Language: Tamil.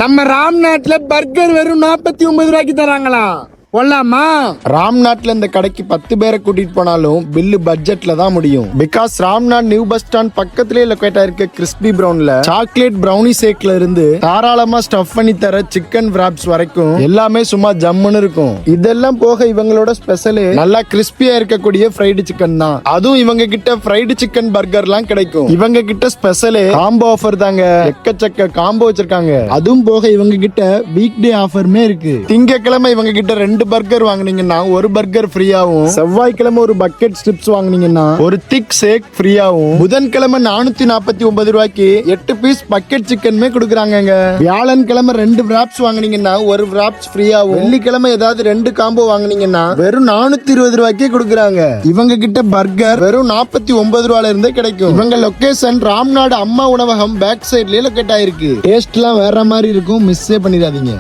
நம்ம ராம்நாட்ல பர்கர் வெறும் 49 ரூபாய்க்கு தராங்களா? போலாமா? ராம்நாட்ல இந்த கடைக்கு 10 பேரை கூட்டிட்டு போனாலும் பில்லு பட்ஜெட்ல தான் முடியும். Because Ramnad new bus stand பக்கத்திலேயே லொகேட் ஆயிருக்க கிறிஸ்பி பிரவுன்ல சாக்லேட் பிரவுனி ஷேக்ல இருந்து தாராளமா ஸ்டஃப் பண்ணி தர சிக்கன் விராப்ஸ் வரைக்கும் எல்லாமே சும்மா ஜம்முன்னு இருக்கும். இதெல்லாம் போக இவங்களோட ஸ்பெஷல் நல்லா கிறிஸ்பியா இருக்கக்கூடிய ஃப்ரைடு சிக்கன் தான். அதுவும் இவங்க கிட்ட ஃப்ரைடு சிக்கன் பர்கர்லாம் கிடைக்கும். இவங்க கிட்ட ஸ்பெஷல் காம்போ ஆஃபர் தாங்க. எக்கச்சக்க காம்போ வச்சிருக்காங்க. அதுவும் போக இவங்க கிட்ட வீக் டே ஆஃபருமே இருக்கு. திங்கக்கிழமை இவங்க கிட்ட 2 பர்கர் வாங்குனீங்கன்னா ஒரு பர்கர் ஃப்ரீயாவும், செவ்வாய்க்கிழமை ஒரு பக்கெட் ஸ்ட்ரிப்ஸ் வாங்குனீங்கன்னா ஒரு திக் ஷேக் ஃப்ரீயாவும், புதன்கிழமை 449 ரூபாய்க்கு 8 பீஸ் பக்கெட் சிக்கனுமே கொடுக்குறாங்க. வியாழன்கிழமை 2 விராப்ஸ் வாங்குனீங்கன்னா ஒரு விராப்ஸ் ஃப்ரீயாவும், வெள்ளிக்கிழமை ஏதாவது 2 காம்போ வாங்குனீங்கன்னா வெறும் 420 ரூபாய்க்கே கொடுக்குறாங்க. இவங்க கிட்ட பர்கர் வெறும் 49 ரூபாயில இருந்தே கிடைக்கும். இவங்க லொகேஷன் ராம்நாடு அம்மா உணவகம் பேக் சைட்லயே லொகேட் ஆயிருக்கு. டேஸ்ட் எல்லாம் வேற மாதிரி இருக்கும், மிஸ்ஸே பண்ணிடாதீங்க.